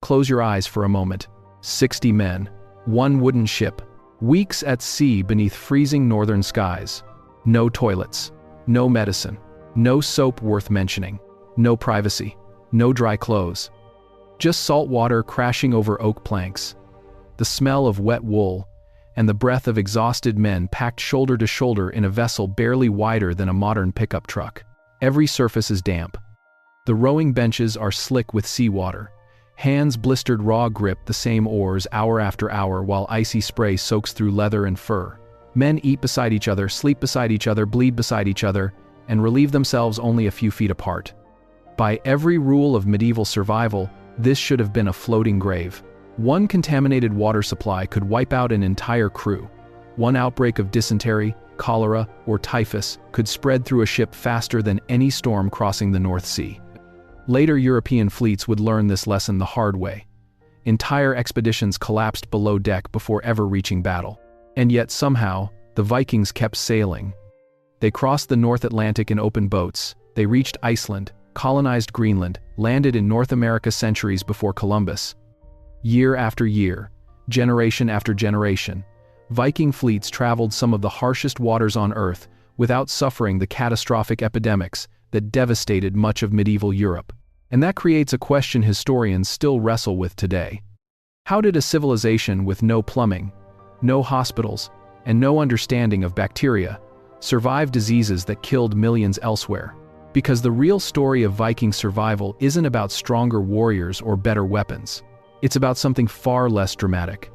Close your eyes for a moment. 60 men, one wooden ship, weeks at sea beneath freezing northern skies. No toilets, no medicine, no soap worth mentioning, no privacy, no dry clothes. Just salt water crashing over oak planks, the smell of wet wool, and the breath of exhausted men packed shoulder to shoulder in a vessel barely wider than a modern pickup truck. Every surface is damp. The rowing benches are slick with seawater. Hands blistered raw grip the same oars hour after hour while icy spray soaks through leather and fur. Men eat beside each other, sleep beside each other, bleed beside each other, and relieve themselves only a few feet apart. By every rule of medieval survival, this should have been a floating grave. One contaminated water supply could wipe out an entire crew. One outbreak of dysentery, cholera, or typhus could spread through a ship faster than any storm crossing the North Sea. Later European fleets would learn this lesson the hard way. Entire expeditions collapsed below deck before ever reaching battle. And yet somehow, the Vikings kept sailing. They crossed the North Atlantic in open boats, they reached Iceland, colonized Greenland, landed in North America centuries before Columbus. Year after year, generation after generation, Viking fleets traveled some of the harshest waters on Earth without suffering the catastrophic epidemics that devastated much of medieval Europe. And that creates a question historians still wrestle with today. How did a civilization with no plumbing, no hospitals, and no understanding of bacteria survive diseases that killed millions elsewhere? Because the real story of Viking survival isn't about stronger warriors or better weapons. It's about something far less dramatic.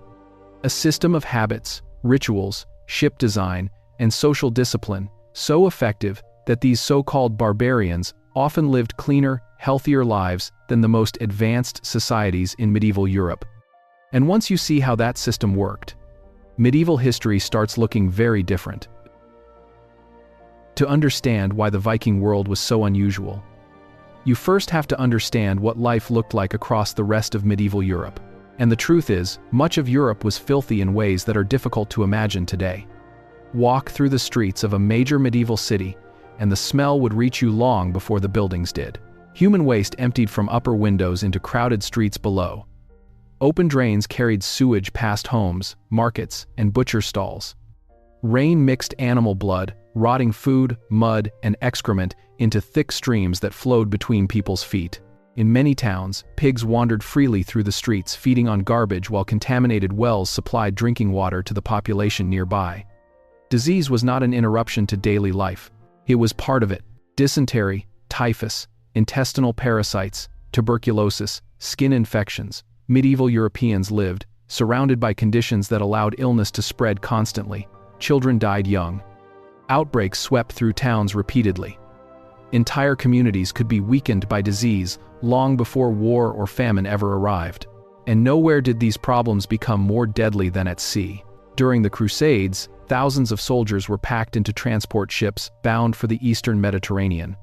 A system of habits, rituals, ship design, and social discipline so effective that these so-called barbarians often lived cleaner, healthier lives than the most advanced societies in medieval Europe. And once you see how that system worked, medieval history starts looking very different. To understand why the Viking world was so unusual, you first have to understand what life looked like across the rest of medieval Europe. And the truth is, much of Europe was filthy in ways that are difficult to imagine today. Walk through the streets of a major medieval city, and the smell would reach you long before the buildings did. Human waste emptied from upper windows into crowded streets below. Open drains carried sewage past homes, markets, and butcher stalls. Rain mixed animal blood, rotting food, mud, and excrement into thick streams that flowed between people's feet. In many towns, pigs wandered freely through the streets, feeding on garbage while contaminated wells supplied drinking water to the population nearby. Disease was not an interruption to daily life. It was part of it. Dysentery, typhus, intestinal parasites, tuberculosis, skin infections. Medieval Europeans lived, surrounded by conditions that allowed illness to spread constantly. Children died young. Outbreaks swept through towns repeatedly. Entire communities could be weakened by disease long before war or famine ever arrived. And nowhere did these problems become more deadly than at sea. During the Crusades, thousands of soldiers were packed into transport ships bound for the eastern Mediterranean.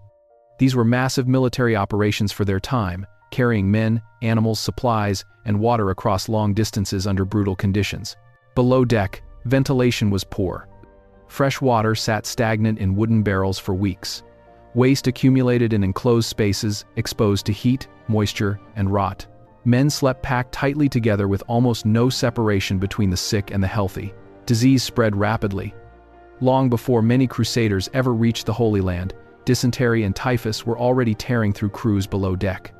These were massive military operations for their time, carrying men, animals, supplies, and water across long distances under brutal conditions. Below deck, ventilation was poor. Fresh water sat stagnant in wooden barrels for weeks. Waste accumulated in enclosed spaces, exposed to heat, moisture, and rot. Men slept packed tightly together with almost no separation between the sick and the healthy. Disease spread rapidly. Long before many crusaders ever reached the Holy Land, dysentery and typhus were already tearing through crews below deck.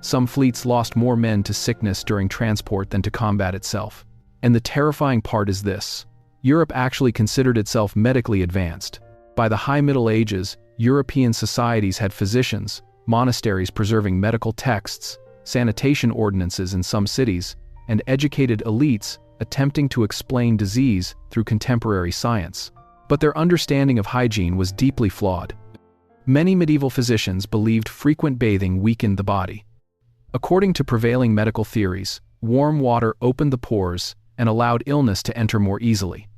Some fleets lost more men to sickness during transport than to combat itself. And the terrifying part is this: Europe actually considered itself medically advanced. By the High Middle Ages, European societies had physicians, monasteries preserving medical texts, sanitation ordinances in some cities, and educated elites attempting to explain disease through contemporary science. But their understanding of hygiene was deeply flawed. Many medieval physicians believed frequent bathing weakened the body. According to prevailing medical theories, warm water opened the pores and allowed illness to enter more easily.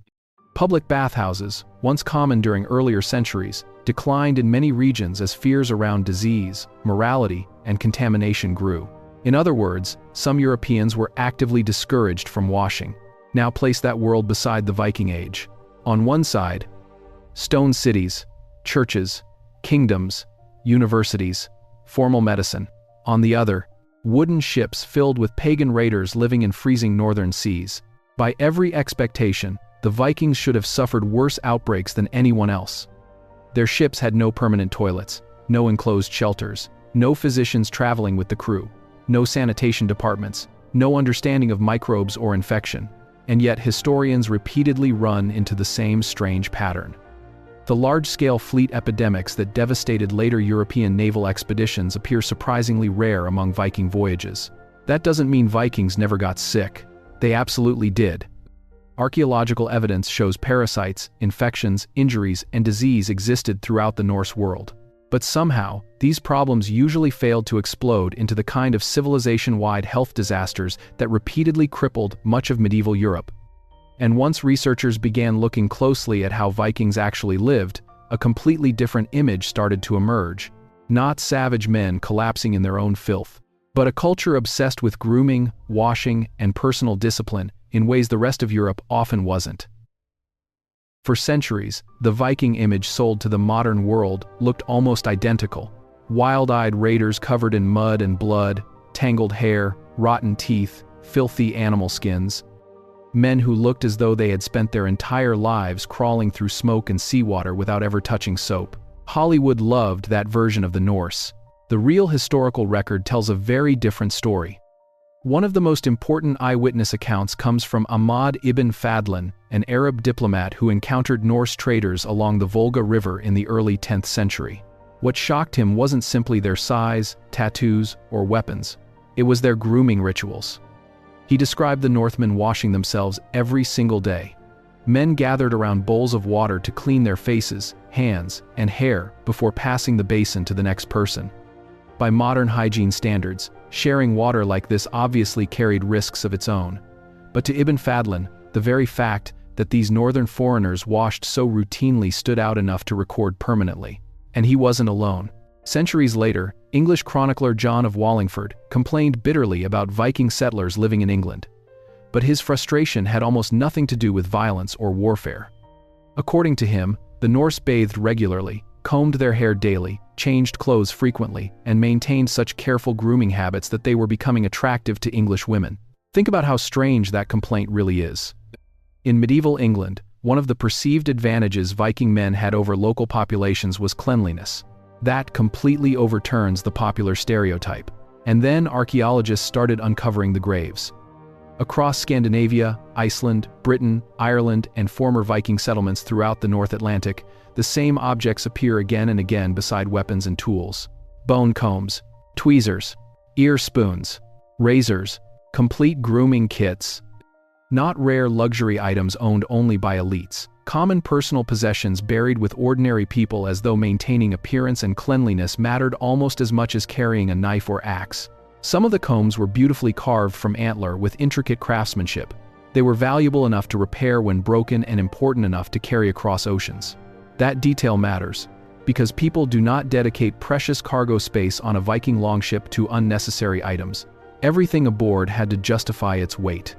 Public bathhouses, once common during earlier centuries, declined in many regions as fears around disease, morality, and contamination grew. In other words, some Europeans were actively discouraged from washing. Now place that world beside the Viking Age. On one side, stone cities, churches, kingdoms, universities, formal medicine. On the other, wooden ships filled with pagan raiders living in freezing northern seas. By every expectation, the Vikings should have suffered worse outbreaks than anyone else. Their ships had no permanent toilets, no enclosed shelters, no physicians traveling with the crew, no sanitation departments, no understanding of microbes or infection, and yet historians repeatedly run into the same strange pattern. The large-scale fleet epidemics that devastated later European naval expeditions appear surprisingly rare among Viking voyages. That doesn't mean Vikings never got sick. They absolutely did. Archaeological evidence shows parasites, infections, injuries, and disease existed throughout the Norse world. But somehow, these problems usually failed to explode into the kind of civilization-wide health disasters that repeatedly crippled much of medieval Europe. And once researchers began looking closely at how Vikings actually lived, a completely different image started to emerge. Not savage men collapsing in their own filth, but a culture obsessed with grooming, washing, and personal discipline in ways the rest of Europe often wasn't. For centuries, the Viking image sold to the modern world looked almost identical. Wild-eyed raiders covered in mud and blood, tangled hair, rotten teeth, filthy animal skins. Men who looked as though they had spent their entire lives crawling through smoke and seawater without ever touching soap. Hollywood loved that version of the Norse. The real historical record tells a very different story. One of the most important eyewitness accounts comes from Ahmad ibn Fadlan, an Arab diplomat who encountered Norse traders along the Volga River in the early 10th century. What shocked him wasn't simply their size, tattoos, or weapons. It was their grooming rituals. He described the Northmen washing themselves every single day. Men gathered around bowls of water to clean their faces, hands, and hair before passing the basin to the next person. By modern hygiene standards, sharing water like this obviously carried risks of its own. But to Ibn Fadlan, the very fact that these northern foreigners washed so routinely stood out enough to record permanently. And he wasn't alone. Centuries later, English chronicler John of Wallingford complained bitterly about Viking settlers living in England. But his frustration had almost nothing to do with violence or warfare. According to him, the Norse bathed regularly, combed their hair daily, changed clothes frequently, and maintained such careful grooming habits that they were becoming attractive to English women. Think about how strange that complaint really is. In medieval England, one of the perceived advantages Viking men had over local populations was cleanliness. That completely overturns the popular stereotype. And then archaeologists started uncovering the graves. Across Scandinavia, Iceland, Britain, Ireland, and former Viking settlements throughout the North Atlantic, the same objects appear again and again beside weapons and tools. Bone combs, tweezers, ear spoons, razors, complete grooming kits. Not rare luxury items owned only by elites. Common personal possessions buried with ordinary people as though maintaining appearance and cleanliness mattered almost as much as carrying a knife or axe. Some of the combs were beautifully carved from antler with intricate craftsmanship. They were valuable enough to repair when broken and important enough to carry across oceans. That detail matters, because people do not dedicate precious cargo space on a Viking longship to unnecessary items. Everything aboard had to justify its weight.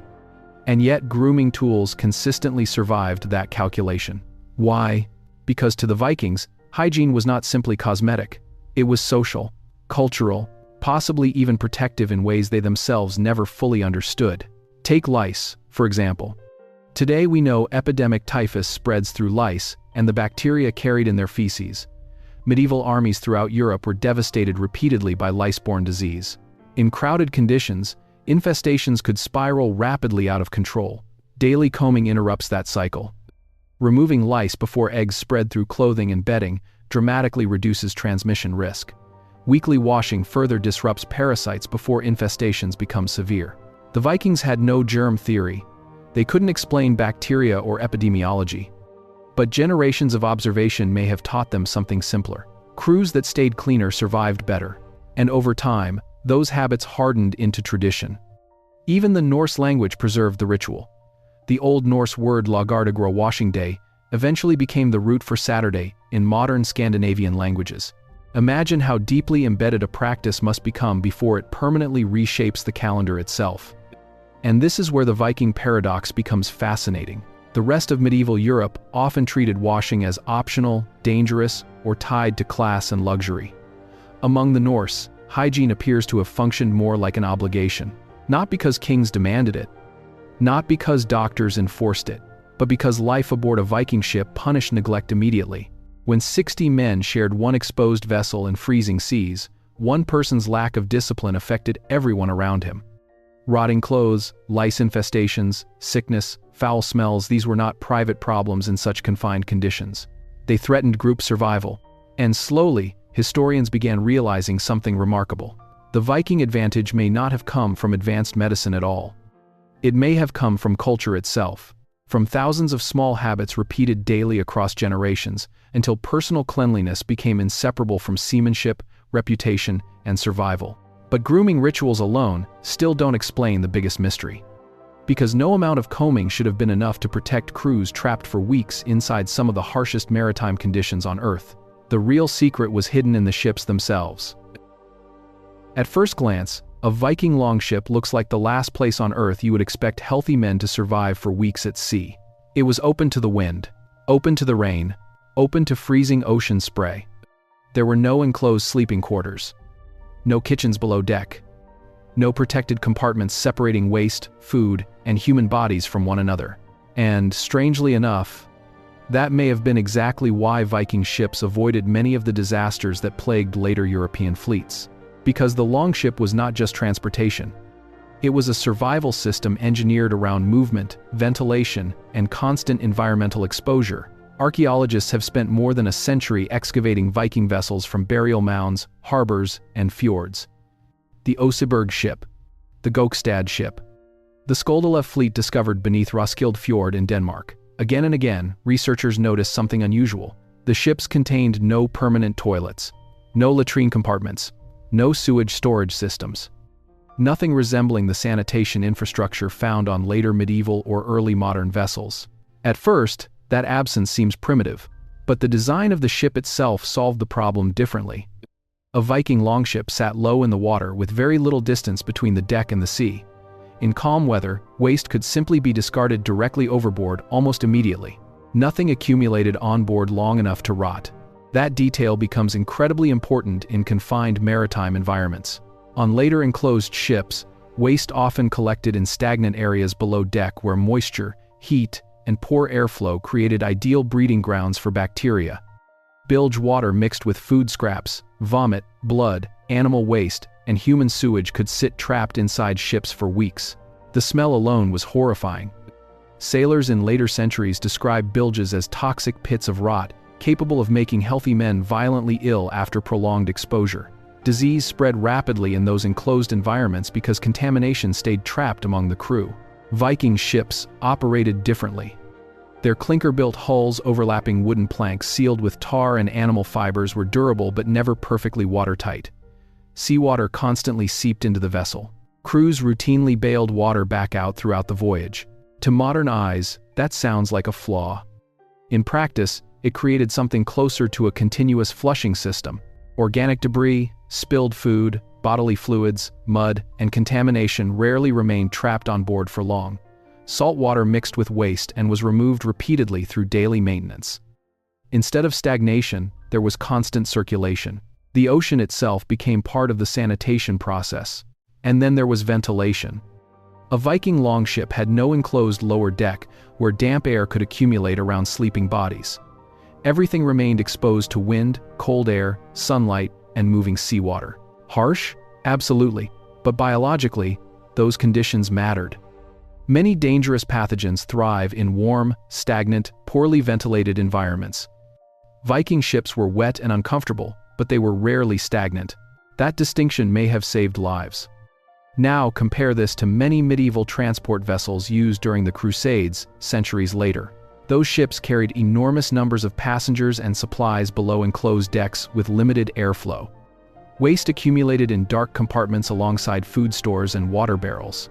And yet grooming tools consistently survived that calculation. Why? Because to the Vikings, hygiene was not simply cosmetic. It was social, cultural, possibly even protective in ways they themselves never fully understood. Take lice, for example. Today we know epidemic typhus spreads through lice and the bacteria carried in their feces. Medieval armies throughout Europe were devastated repeatedly by lice-borne disease. In crowded conditions, infestations could spiral rapidly out of control. Daily combing interrupts that cycle. Removing lice before eggs spread through clothing and bedding dramatically reduces transmission risk. Weekly washing further disrupts parasites before infestations become severe. The Vikings had no germ theory. They couldn't explain bacteria or epidemiology. But generations of observation may have taught them something simpler. Crews that stayed cleaner survived better. And over time, those habits hardened into tradition. Even the Norse language preserved the ritual. The Old Norse word laugardagra, washing day, eventually became the root for Saturday in modern Scandinavian languages. Imagine how deeply embedded a practice must become before it permanently reshapes the calendar itself. And this is where the Viking paradox becomes fascinating. The rest of medieval Europe often treated washing as optional, dangerous, or tied to class and luxury. Among the Norse, hygiene appears to have functioned more like an obligation. Not because kings demanded it, not because doctors enforced it, but because life aboard a Viking ship punished neglect immediately. When 60 men shared one exposed vessel in freezing seas, one person's lack of discipline affected everyone around him. Rotting clothes, lice infestations, sickness, foul smells, these were not private problems in such confined conditions. They threatened group survival. And slowly, historians began realizing something remarkable. The Viking advantage may not have come from advanced medicine at all. It may have come from culture itself, from thousands of small habits repeated daily across generations, until personal cleanliness became inseparable from seamanship, reputation, and survival. But grooming rituals alone still don't explain the biggest mystery. Because no amount of combing should have been enough to protect crews trapped for weeks inside some of the harshest maritime conditions on Earth. The real secret was hidden in the ships themselves. At first glance, a Viking longship looks like the last place on Earth you would expect healthy men to survive for weeks at sea. It was open to the wind, open to the rain, open to freezing ocean spray. There were no enclosed sleeping quarters, no kitchens below deck, no protected compartments separating waste, food, and human bodies from one another. And, strangely enough, that may have been exactly why Viking ships avoided many of the disasters that plagued later European fleets. Because the longship was not just transportation. It was a survival system engineered around movement, ventilation, and constant environmental exposure. Archaeologists have spent more than a century excavating Viking vessels from burial mounds, harbors, and fjords. The Oseberg ship, the Gokstad ship, the Skåldelev fleet discovered beneath Roskilde Fjord in Denmark. Again and again, researchers noticed something unusual. The ships contained no permanent toilets, no latrine compartments, no sewage storage systems. Nothing resembling the sanitation infrastructure found on later medieval or early modern vessels. At first, that absence seems primitive, but the design of the ship itself solved the problem differently. A Viking longship sat low in the water with very little distance between the deck and the sea. In calm weather, waste could simply be discarded directly overboard almost immediately. Nothing accumulated on board long enough to rot. That detail becomes incredibly important in confined maritime environments. On later enclosed ships, waste often collected in stagnant areas below deck where moisture, heat, and poor airflow created ideal breeding grounds for bacteria. Bilge water mixed with food scraps, vomit, blood, animal waste, and human sewage could sit trapped inside ships for weeks. The smell alone was horrifying. Sailors in later centuries described bilges as toxic pits of rot, capable of making healthy men violently ill after prolonged exposure. Disease spread rapidly in those enclosed environments because contamination stayed trapped among the crew. Viking ships operated differently. Their clinker-built hulls overlapping wooden planks sealed with tar and animal fibers were durable but never perfectly watertight. Seawater constantly seeped into the vessel. Crews routinely bailed water back out throughout the voyage. To modern eyes, that sounds like a flaw. In practice, it created something closer to a continuous flushing system. Organic debris, spilled food, bodily fluids, mud, and contamination rarely remained trapped on board for long. Salt water mixed with waste and was removed repeatedly through daily maintenance. Instead of stagnation, there was constant circulation. The ocean itself became part of the sanitation process. And then there was ventilation. A Viking longship had no enclosed lower deck where damp air could accumulate around sleeping bodies. Everything remained exposed to wind, cold air, sunlight, and moving seawater. Harsh? Absolutely. But biologically, those conditions mattered. Many dangerous pathogens thrive in warm, stagnant, poorly ventilated environments. Viking ships were wet and uncomfortable, but they were rarely stagnant. That distinction may have saved lives. Now compare this to many medieval transport vessels used during the Crusades, centuries later. Those ships carried enormous numbers of passengers and supplies below enclosed decks with limited airflow. Waste accumulated in dark compartments alongside food stores and water barrels.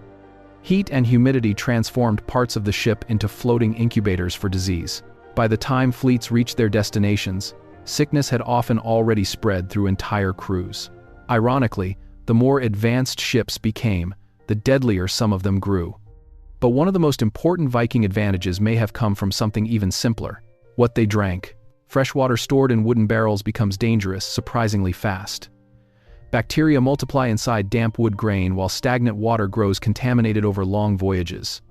Heat and humidity transformed parts of the ship into floating incubators for disease. By the time fleets reached their destinations, sickness had often already spread through entire crews. Ironically, the more advanced ships became, the deadlier some of them grew. But one of the most important Viking advantages may have come from something even simpler: what they drank. Fresh water stored in wooden barrels becomes dangerous surprisingly fast. Bacteria multiply inside damp wood grain while stagnant water grows contaminated over long voyages.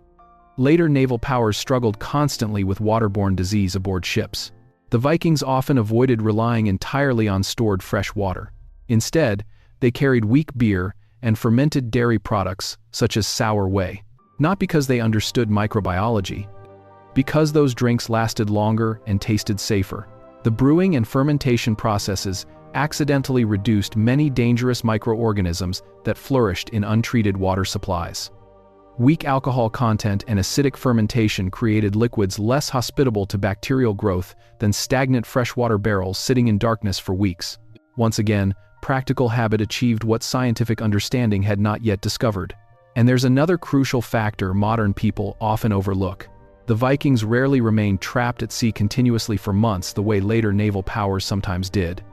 Later naval powers struggled constantly with waterborne disease aboard ships. The Vikings often avoided relying entirely on stored fresh water. Instead, they carried weak beer and fermented dairy products such as sour whey, not because they understood microbiology, because those drinks lasted longer and tasted safer. The brewing and fermentation processes accidentally reduced many dangerous microorganisms that flourished in untreated water supplies. Weak alcohol content and acidic fermentation created liquids less hospitable to bacterial growth than stagnant freshwater barrels sitting in darkness for weeks. Once again, practical habit achieved what scientific understanding had not yet discovered. And there's another crucial factor modern people often overlook. The Vikings rarely remained trapped at sea continuously for months the way later naval powers sometimes did.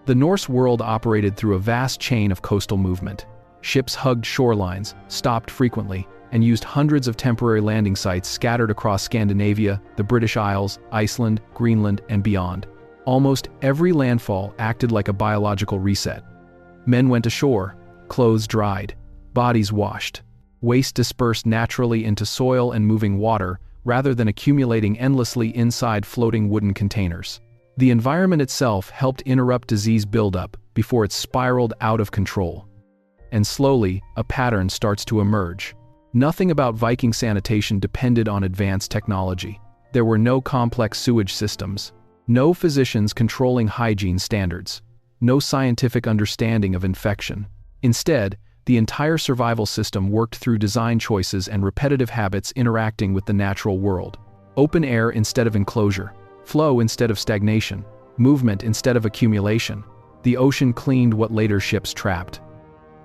The Norse world operated through a vast chain of coastal movement. Ships hugged shorelines, stopped frequently, and used hundreds of temporary landing sites scattered across Scandinavia, the British Isles, Iceland, Greenland, and beyond. Almost every landfall acted like a biological reset. Men went ashore, clothes dried, bodies washed, waste dispersed naturally into soil and moving water rather than accumulating endlessly inside floating wooden containers. The environment itself helped interrupt disease buildup before it spiraled out of control. And slowly, a pattern starts to emerge. Nothing about Viking sanitation depended on advanced technology. There were no complex sewage systems, no physicians controlling hygiene standards, no scientific understanding of infection. Instead, the entire survival system worked through design choices and repetitive habits interacting with the natural world. Open air instead of enclosure, flow instead of stagnation, movement instead of accumulation. The ocean cleaned what later ships trapped.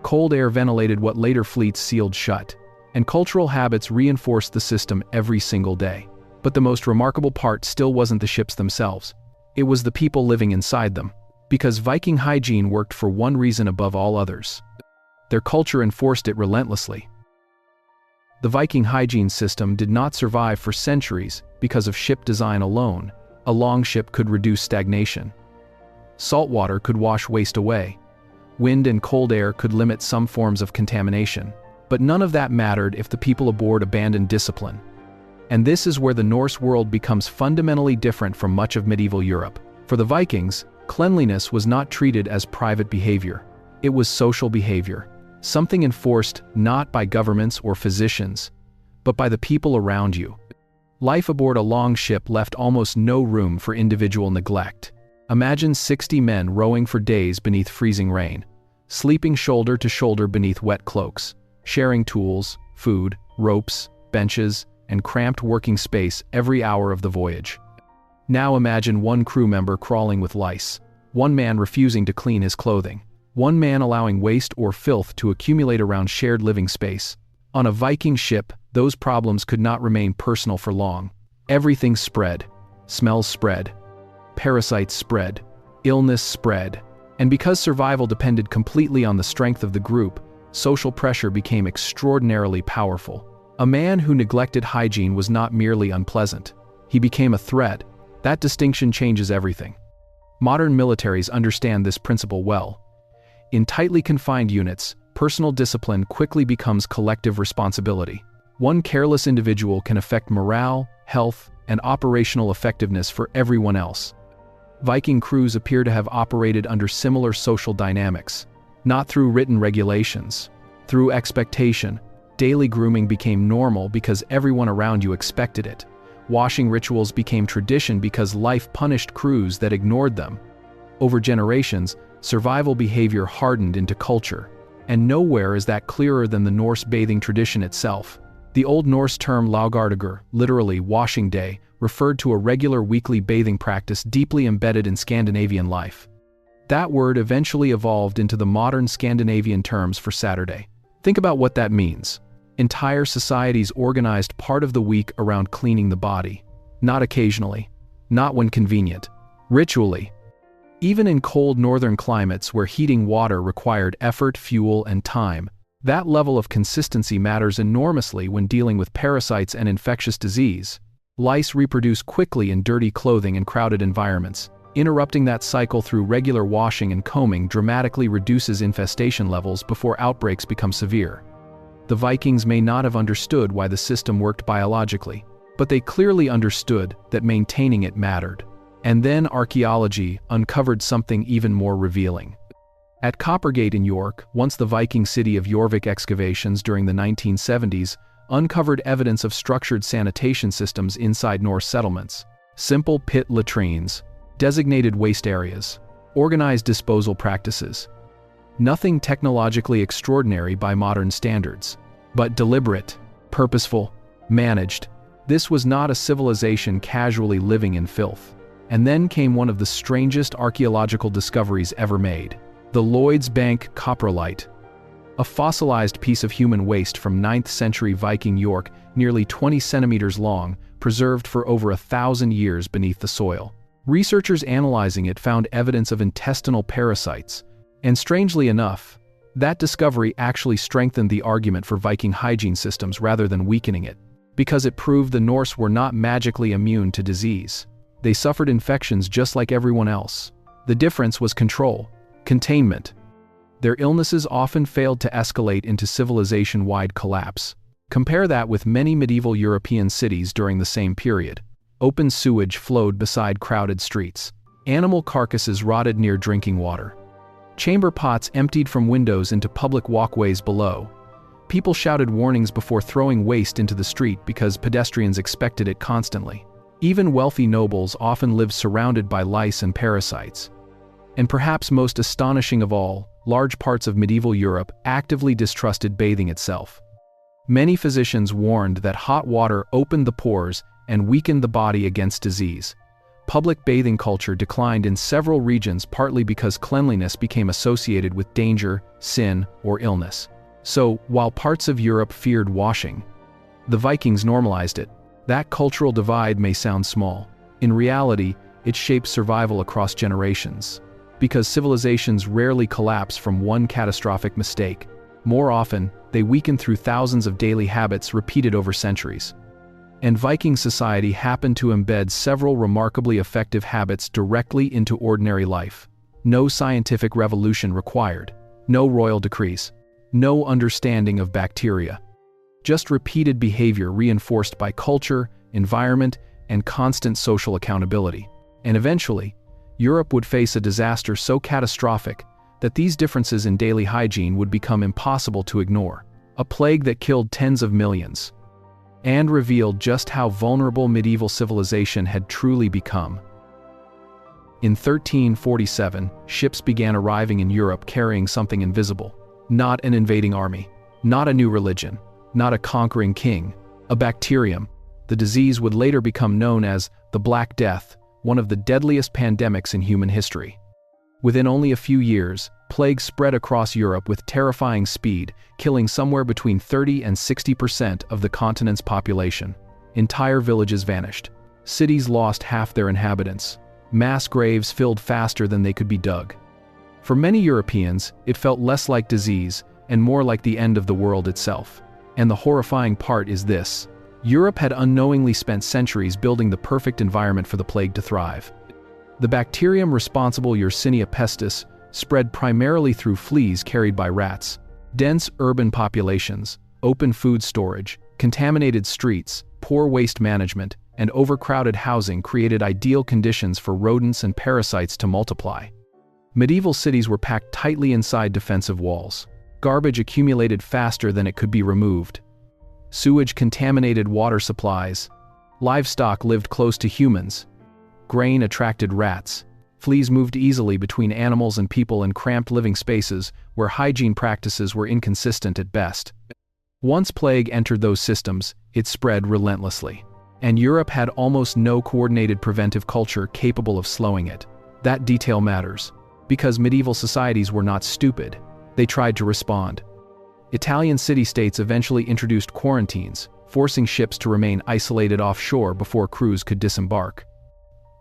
Cold air ventilated what later fleets sealed shut. And cultural habits reinforced the system every single day. But the most remarkable part still wasn't the ships themselves. It was the people living inside them. Because Viking hygiene worked for one reason above all others. Their culture enforced it relentlessly. The Viking hygiene system did not survive for centuries because of ship design alone. A long ship could reduce stagnation. Salt water could wash waste away. Wind and cold air could limit some forms of contamination. But none of that mattered if the people aboard abandoned discipline. And this is where the Norse world becomes fundamentally different from much of medieval Europe. For the Vikings, cleanliness was not treated as private behavior. It was social behavior, something enforced not by governments or physicians, but by the people around you. Life aboard a long ship left almost no room for individual neglect. Imagine 60 men rowing for days beneath freezing rain, sleeping shoulder to shoulder beneath wet cloaks, sharing tools, food, ropes, benches, and cramped working space every hour of the voyage. Now imagine one crew member crawling with lice, one man refusing to clean his clothing, one man allowing waste or filth to accumulate around shared living space. On a Viking ship, those problems could not remain personal for long. Everything spread. Smells spread. Parasites spread. Illness spread. And because survival depended completely on the strength of the group, social pressure became extraordinarily powerful. A man who neglected hygiene was not merely unpleasant. He became a threat. That distinction changes everything. Modern militaries understand this principle well. In tightly confined units, personal discipline quickly becomes collective responsibility. One careless individual can affect morale, health, and operational effectiveness for everyone else. Viking crews appear to have operated under similar social dynamics. Not through written regulations, through expectation. Daily grooming became normal because everyone around you expected it. Washing rituals became tradition because life punished crews that ignored them. Over generations, survival behavior hardened into culture. And nowhere is that clearer than the Norse bathing tradition itself. The Old Norse term laugardagur, literally washing day, referred to a regular weekly bathing practice deeply embedded in Scandinavian life. That word eventually evolved into the modern Scandinavian terms for Saturday. Think about what that means. Entire societies organized part of the week around cleaning the body. Not occasionally. Not when convenient. Ritually. Even in cold northern climates where heating water required effort, fuel, and time, that level of consistency matters enormously when dealing with parasites and infectious disease. Lice reproduce quickly in dirty clothing and crowded environments. Interrupting that cycle through regular washing and combing dramatically reduces infestation levels before outbreaks become severe. The Vikings may not have understood why the system worked biologically, but they clearly understood that maintaining it mattered. And then archaeology uncovered something even more revealing. At Coppergate in York, once the Viking city of Jorvik, excavations during the 1970s uncovered evidence of structured sanitation systems inside Norse settlements. Simple pit latrines, designated waste areas, organized disposal practices. Nothing technologically extraordinary by modern standards, but deliberate, purposeful, managed. This was not a civilization casually living in filth. And then came one of the strangest archaeological discoveries ever made. The Lloyd's Bank coprolite. A fossilized piece of human waste from 9th century Viking York, nearly 20 centimeters long, preserved for over 1,000 years beneath the soil. Researchers analyzing it found evidence of intestinal parasites, and strangely enough, that discovery actually strengthened the argument for Viking hygiene systems rather than weakening it, because it proved the Norse were not magically immune to disease. They suffered infections just like everyone else. The difference was control, containment. Their illnesses often failed to escalate into civilization-wide collapse. Compare that with many medieval European cities during the same period. Open sewage flowed beside crowded streets. Animal carcasses rotted near drinking water. Chamber pots emptied from windows into public walkways below. People shouted warnings before throwing waste into the street because pedestrians expected it constantly. Even wealthy nobles often lived surrounded by lice and parasites. And perhaps most astonishing of all, large parts of medieval Europe actively distrusted bathing itself. Many physicians warned that hot water opened the pores and weakened the body against disease. Public bathing culture declined in several regions partly because cleanliness became associated with danger, sin, or illness. So, while parts of Europe feared washing, the Vikings normalized it. That cultural divide may sound small. In reality, it shaped survival across generations. Because civilizations rarely collapse from one catastrophic mistake. More often, they weaken through thousands of daily habits repeated over centuries. And Viking society happened to embed several remarkably effective habits directly into ordinary life. No scientific revolution required. No royal decrees. No understanding of bacteria. Just repeated behavior reinforced by culture, environment, and constant social accountability. And eventually, Europe would face a disaster so catastrophic that these differences in daily hygiene would become impossible to ignore. A plague that killed tens of millions. And revealed just how vulnerable medieval civilization had truly become. In 1347, ships began arriving in Europe carrying something invisible. Not an invading army. Not a new religion. Not a conquering king. A bacterium. The disease would later become known as the Black Death, one of the deadliest pandemics in human history. Within only a few years, plague spread across Europe with terrifying speed, killing somewhere between 30 and 60% of the continent's population. Entire villages vanished. Cities lost half their inhabitants. Mass graves filled faster than they could be dug. For many Europeans, it felt less like disease and more like the end of the world itself. And the horrifying part is this: Europe had unknowingly spent centuries building the perfect environment for the plague to thrive. The bacterium responsible, Yersinia pestis, spread primarily through fleas carried by rats. Dense urban populations, open food storage, contaminated streets, poor waste management, and overcrowded housing created ideal conditions for rodents and parasites to multiply. Medieval cities were packed tightly inside defensive walls. Garbage accumulated faster than it could be removed. Sewage contaminated water supplies. Livestock lived close to humans. Grain attracted rats. Fleas moved easily between animals and people in cramped living spaces where hygiene practices were inconsistent at best. Once plague entered those systems, it spread relentlessly. And Europe had almost no coordinated preventive culture capable of slowing it. That detail matters. Because medieval societies were not stupid, they tried to respond. Italian city-states eventually introduced quarantines, forcing ships to remain isolated offshore before crews could disembark.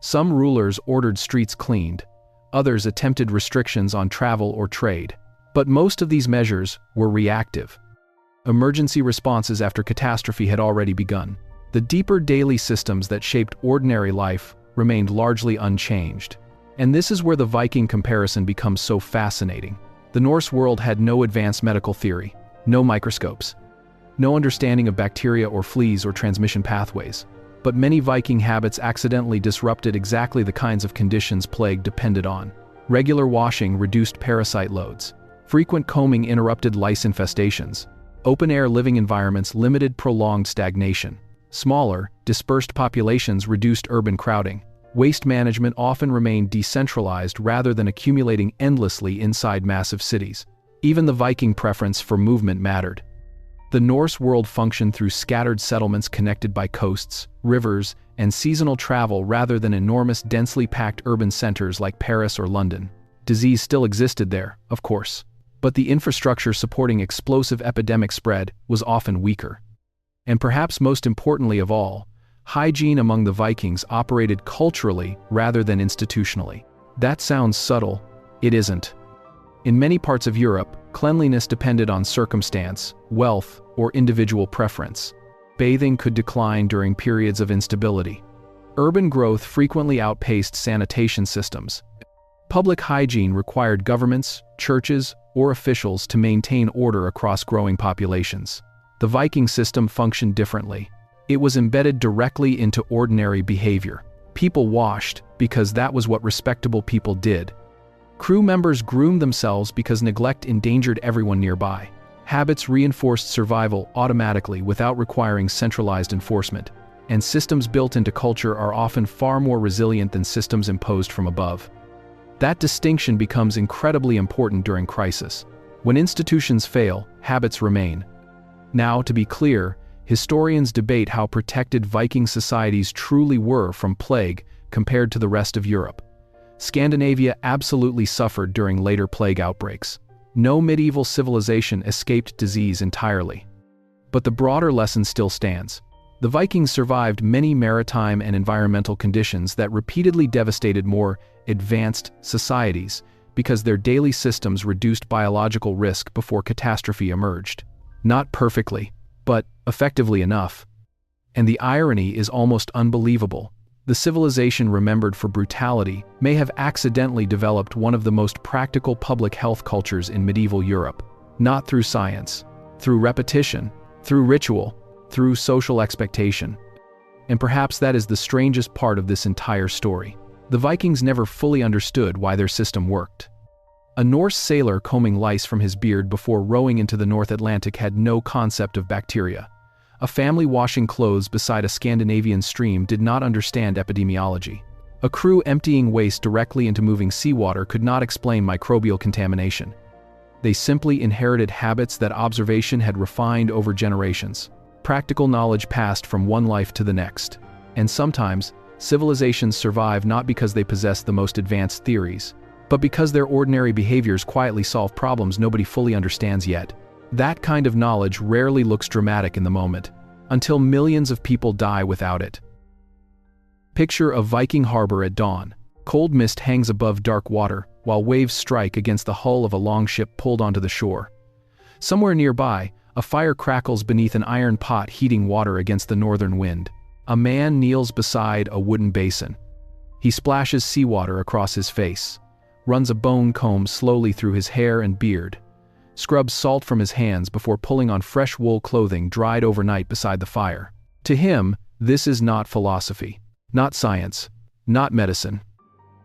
Some rulers ordered streets cleaned, others attempted restrictions on travel or trade. But most of these measures were reactive. Emergency responses after catastrophe had already begun. The deeper daily systems that shaped ordinary life remained largely unchanged. And this is where the Viking comparison becomes so fascinating. The Norse world had no advanced medical theory, no microscopes, no understanding of bacteria or fleas or transmission pathways. But many Viking habits accidentally disrupted exactly the kinds of conditions plague depended on. Regular washing reduced parasite loads. Frequent combing interrupted lice infestations. Open-air living environments limited prolonged stagnation. Smaller, dispersed populations reduced urban crowding. Waste management often remained decentralized rather than accumulating endlessly inside massive cities. Even the Viking preference for movement mattered. The Norse world functioned through scattered settlements connected by coasts, rivers, and seasonal travel rather than enormous densely packed urban centers like Paris or London. Disease still existed there, of course, but the infrastructure supporting explosive epidemic spread was often weaker. And perhaps most importantly of all, hygiene among the Vikings operated culturally rather than institutionally. That sounds subtle. It isn't. In many parts of Europe, cleanliness depended on circumstance, wealth, or individual preference. Bathing could decline during periods of instability. Urban growth frequently outpaced sanitation systems. Public hygiene required governments, churches, or officials to maintain order across growing populations. The Viking system functioned differently. It was embedded directly into ordinary behavior. People washed because that was what respectable people did. Crew members groomed themselves because neglect endangered everyone nearby. Habits reinforced survival automatically without requiring centralized enforcement. And systems built into culture are often far more resilient than systems imposed from above. That distinction becomes incredibly important during crisis. When institutions fail, habits remain. Now, to be clear, historians debate how protected Viking societies truly were from plague compared to the rest of Europe. Scandinavia absolutely suffered during later plague outbreaks. No medieval civilization escaped disease entirely. But the broader lesson still stands. The Vikings survived many maritime and environmental conditions that repeatedly devastated more advanced societies because their daily systems reduced biological risk before catastrophe emerged. Not perfectly, but effectively enough. And the irony is almost unbelievable. The civilization remembered for brutality may have accidentally developed one of the most practical public health cultures in medieval Europe. Not through science, through repetition, through ritual, through social expectation. And perhaps that is the strangest part of this entire story. The Vikings never fully understood why their system worked. A Norse sailor combing lice from his beard before rowing into the North Atlantic had no concept of bacteria. A family washing clothes beside a Scandinavian stream did not understand epidemiology. A crew emptying waste directly into moving seawater could not explain microbial contamination. They simply inherited habits that observation had refined over generations. Practical knowledge passed from one life to the next. And sometimes, civilizations survive not because they possess the most advanced theories, but because their ordinary behaviors quietly solve problems nobody fully understands yet. That kind of knowledge rarely looks dramatic in the moment, until millions of people die without it. Picture a Viking harbor at dawn. Cold mist hangs above dark water, while waves strike against the hull of a longship pulled onto the shore. Somewhere nearby, a fire crackles beneath an iron pot heating water against the northern wind. A man kneels beside a wooden basin. He splashes seawater across his face, runs a bone comb slowly through his hair and beard, scrubs salt from his hands before pulling on fresh wool clothing dried overnight beside the fire. To him, this is not philosophy, not science, not medicine.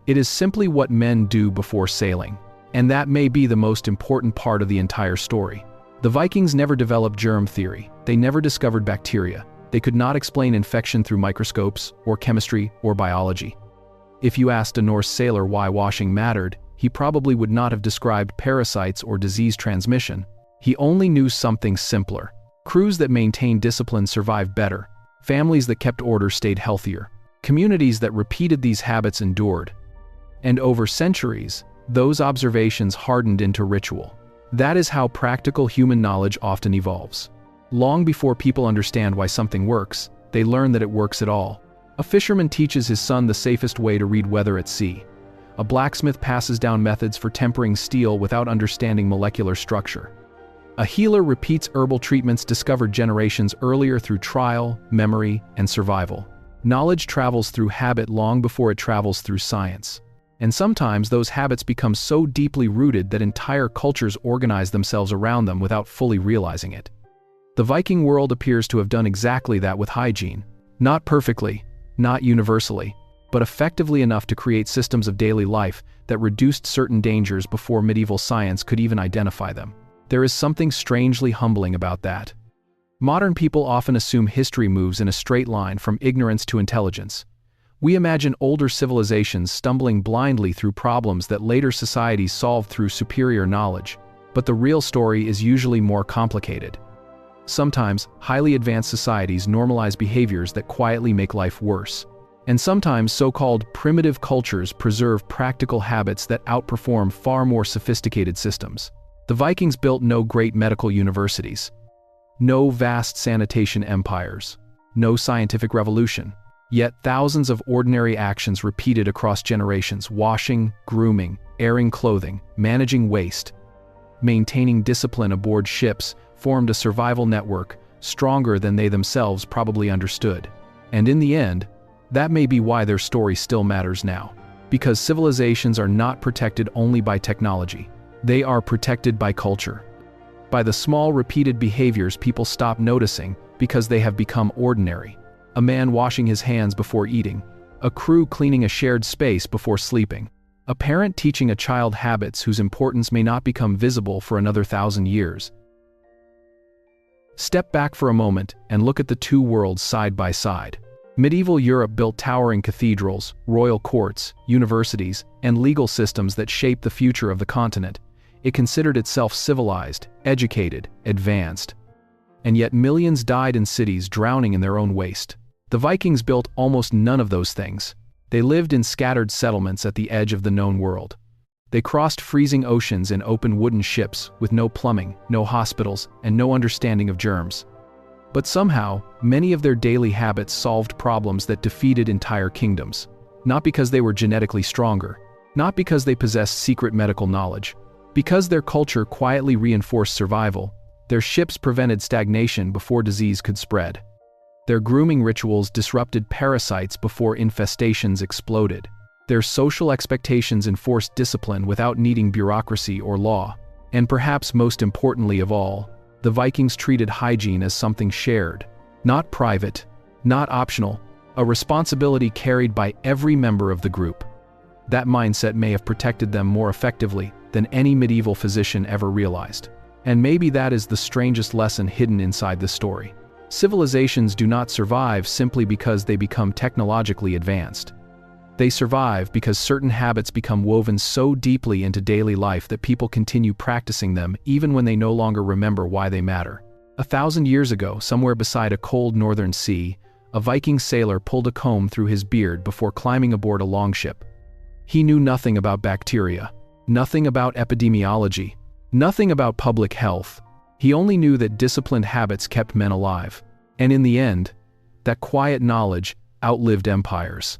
It is simply what men do before sailing. And that may be the most important part of the entire story. The Vikings never developed germ theory. They never discovered bacteria. They could not explain infection through microscopes, or chemistry, or biology. If you asked a Norse sailor why washing mattered, he probably would not have described parasites or disease transmission. He only knew something simpler. Crews that maintained discipline survived better. Families that kept order stayed healthier. Communities that repeated these habits endured. And over centuries, those observations hardened into ritual. That is how practical human knowledge often evolves. Long before people understand why something works, they learn that it works at all. A fisherman teaches his son the safest way to read weather at sea. A blacksmith passes down methods for tempering steel without understanding molecular structure. A healer repeats herbal treatments discovered generations earlier through trial, memory, and survival. Knowledge travels through habit long before it travels through science. And sometimes those habits become so deeply rooted that entire cultures organize themselves around them without fully realizing it. The Viking world appears to have done exactly that with hygiene. Not perfectly, not universally, but effectively enough to create systems of daily life that reduced certain dangers before medieval science could even identify them. There is something strangely humbling about that. Modern people often assume history moves in a straight line from ignorance to intelligence. We imagine older civilizations stumbling blindly through problems that later societies solved through superior knowledge, but the real story is usually more complicated. Sometimes, highly advanced societies normalize behaviors that quietly make life worse. And sometimes so-called primitive cultures preserve practical habits that outperform far more sophisticated systems. The Vikings built no great medical universities, no vast sanitation empires, no scientific revolution. Yet thousands of ordinary actions repeated across generations: washing, grooming, airing clothing, managing waste, maintaining discipline aboard ships, formed a survival network stronger than they themselves probably understood. And in the end, that may be why their story still matters now. Because civilizations are not protected only by technology. They are protected by culture. By the small repeated behaviors people stop noticing because they have become ordinary. A man washing his hands before eating. A crew cleaning a shared space before sleeping. A parent teaching a child habits whose importance may not become visible for another 1,000 years. Step back for a moment and look at the two worlds side by side. Medieval Europe built towering cathedrals, royal courts, universities, and legal systems that shaped the future of the continent. It considered itself civilized, educated, advanced. And yet millions died in cities drowning in their own waste. The Vikings built almost none of those things. They lived in scattered settlements at the edge of the known world. They crossed freezing oceans in open wooden ships with no plumbing, no hospitals, and no understanding of germs. But somehow, many of their daily habits solved problems that defeated entire kingdoms. Not because they were genetically stronger, not because they possessed secret medical knowledge. Because their culture quietly reinforced survival, their ships prevented stagnation before disease could spread. Their grooming rituals disrupted parasites before infestations exploded. Their social expectations enforced discipline without needing bureaucracy or law. And perhaps most importantly of all, the Vikings treated hygiene as something shared, not private, not optional, a responsibility carried by every member of the group. That mindset may have protected them more effectively than any medieval physician ever realized. And maybe that is the strangest lesson hidden inside the story. Civilizations do not survive simply because they become technologically advanced. They survive because certain habits become woven so deeply into daily life that people continue practicing them even when they no longer remember why they matter. 1,000 years ago, somewhere beside a cold northern sea, a Viking sailor pulled a comb through his beard before climbing aboard a longship. He knew nothing about bacteria, nothing about epidemiology, nothing about public health. He only knew that disciplined habits kept men alive. And in the end, that quiet knowledge outlived empires.